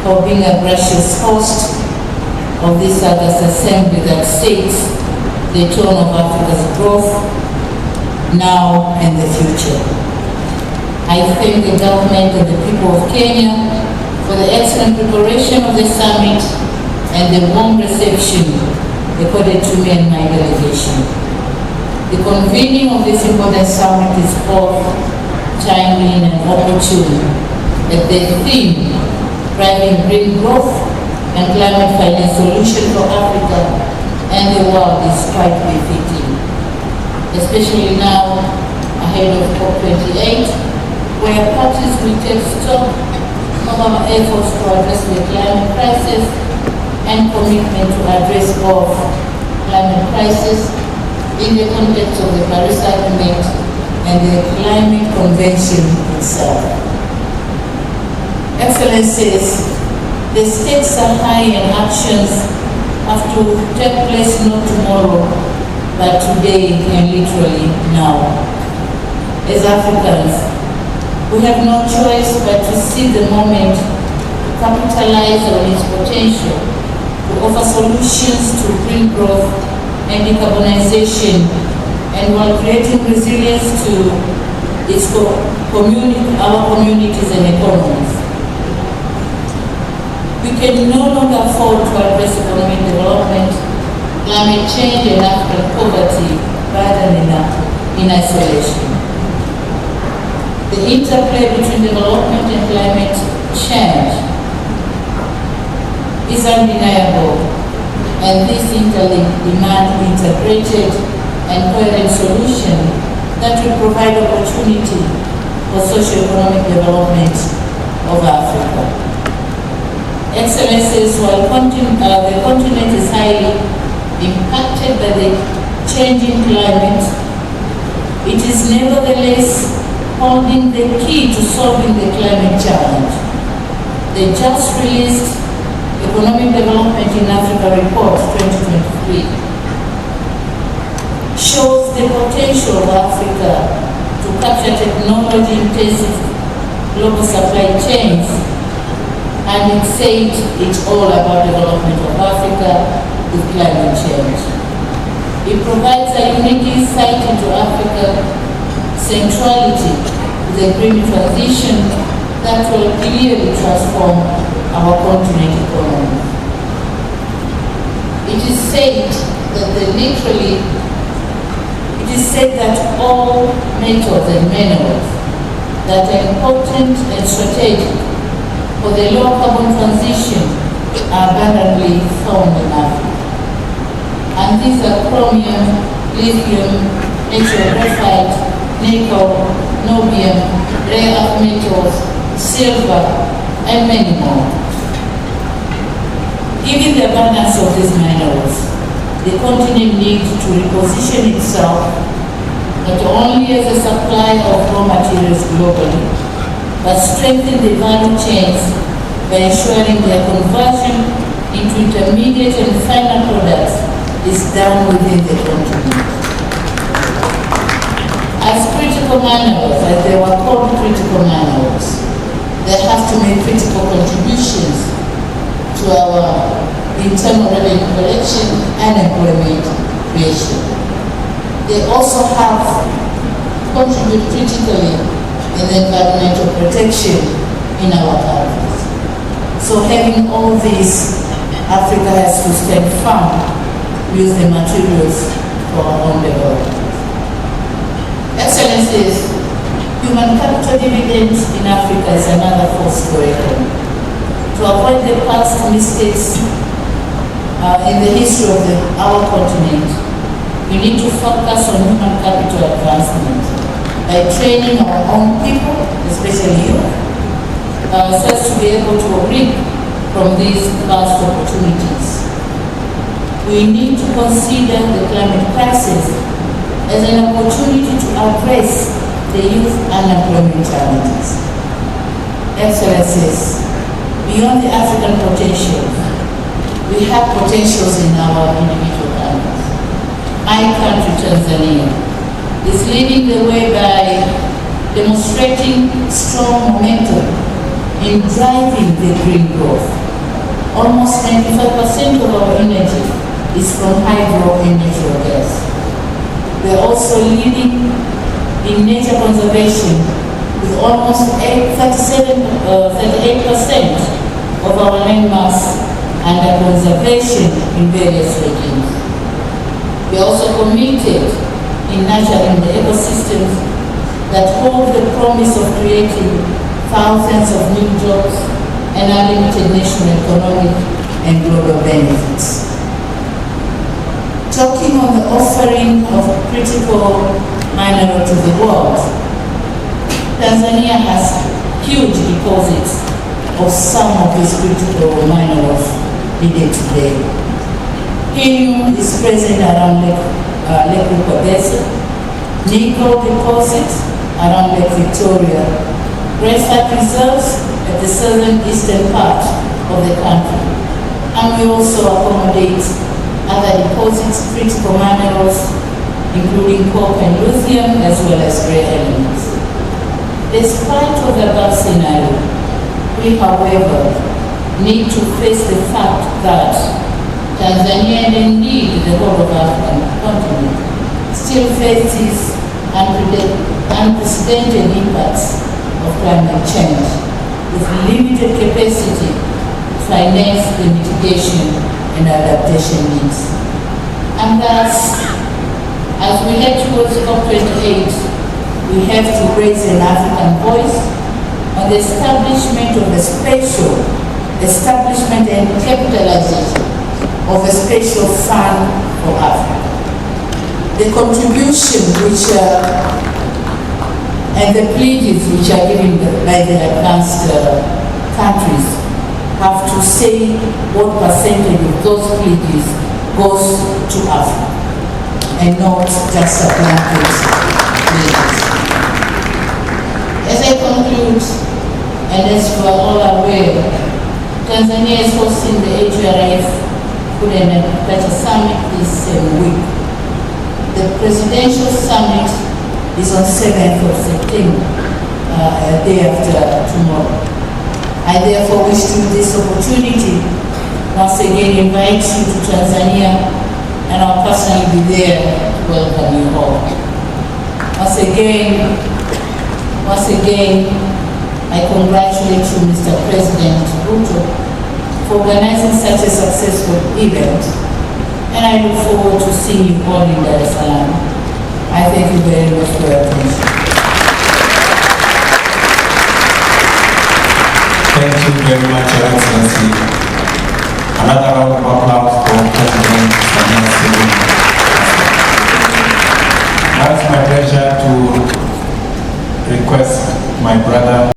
for being a gracious host of this August Assembly that sets the tone of Africa's growth now and the future. I thank the government and the people of Kenya for the excellent preparation of the summit and the warm reception accorded to me and my delegation. The convening of this important summit is both timely and opportune, as the theme, driving green growth and climate finance solution for Africa and the world, is quite befitting, especially now ahead of COP28, where parties will take stock of our efforts to address the climate crisis and commitment to address both climate crisis in the context of the Paris Agreement and the Climate Convention itself. Excellencies, the stakes are high and actions have to take place not tomorrow, but today and literally now. As Africans, we have no choice but to seize the moment, to capitalize on its potential, to offer solutions to green growth and decarbonization, and while creating resilience to its our communities and economies. We can no longer afford to address economic development, climate change, and African poverty rather than in isolation. The interplay between development and climate change is undeniable, and this interlink demands integrated and coherent solution that will provide opportunity for socio-economic development of Africa. Excellencies, while the continent is highly impacted by the changing climate, it is nevertheless holding the key to solving the climate challenge. The just released Economic Development in Africa Report 2023 shows the potential of Africa to capture technology-intensive global supply chains, and it said it's all about development of Africa with climate change. It provides a unique insight into Africa's centrality to the green transition that will clearly transform our continent economy. It is said that all metals and minerals that are important and strategic for the low carbon transition are abundantly found in Africa. And these are chromium, lithium, natural graphite, nickel, niobium, rare earth metals, silver, and many more. Given the abundance of these minerals, the continent needs to reposition itself not only as a supplier of raw materials globally, but strengthen the value chains by ensuring their conversion into intermediate and final products is done within the continent. As critical minerals, as they were called critical minerals, they have to make critical contributions to our internal revenue collection and employment creation. They also have contribute critically in the environmental protection in our countries. So having all these, Africa has to stand firm, use the materials for our own development. Excellencies, human capital dividends in Africa is another force to reckon. To avoid the past mistakes in the history of our continent, we need to focus on human capital advancement by training our own people, especially youth, so as to be able to reap from these vast opportunities. We need to consider the climate crisis as an opportunity to address the youth unemployment challenges. Excellencies, beyond the African potential, we have potentials in our individual countries. My country, Tanzania, is leading the way by demonstrating strong momentum in driving the green growth. Almost 95% of our energy is from hydro and natural gas. We're also leading in nature conservation with almost 38% of our land mass under conservation in various regimes. We are also committed in nurturing the ecosystems that hold the promise of creating thousands of new jobs and unlimited national economic and global benefits. Talking on the offering of critical mineral to the world, Tanzania has huge deposits of some of these critical minerals needed today. Helium is present around Lake Rukwa, nickel deposits around Lake Victoria, graphite reserves at the southern eastern part of the country, and we also accommodate other deposits, critical minerals, including coke and lithium, as well as rare elements. Despite of the above scenario, we, however, need to face the fact that Tanzania, and indeed the whole of African continent, still faces unprecedented impacts of climate change, with limited capacity to finance the mitigation and adaptation needs. And thus, as we head towards COP28, we have to raise an African voice on the establishment of a and capitalization of a special fund for Africa. The contribution and the pledges which are given by the advanced countries have to say what percentage of those pledges goes to Africa and not just a blanket pledge. As I conclude, and as we are all aware, Tanzania is hosting the HRF Food and Agriculture Summit this week. The Presidential Summit is on 7th of September, a day after tomorrow. I therefore wish to use this opportunity once again invite you to Tanzania, and I'll personally be there to welcome you all. Once again, I congratulate you, Mr. President Ruto, for organizing such a successful event, and I look forward to seeing you all in Dar es Salaam. I thank you very much for your attention. Thank you very much, Your Excellency. Another round of applause for President SAMIA. Now it's my pleasure to request my brother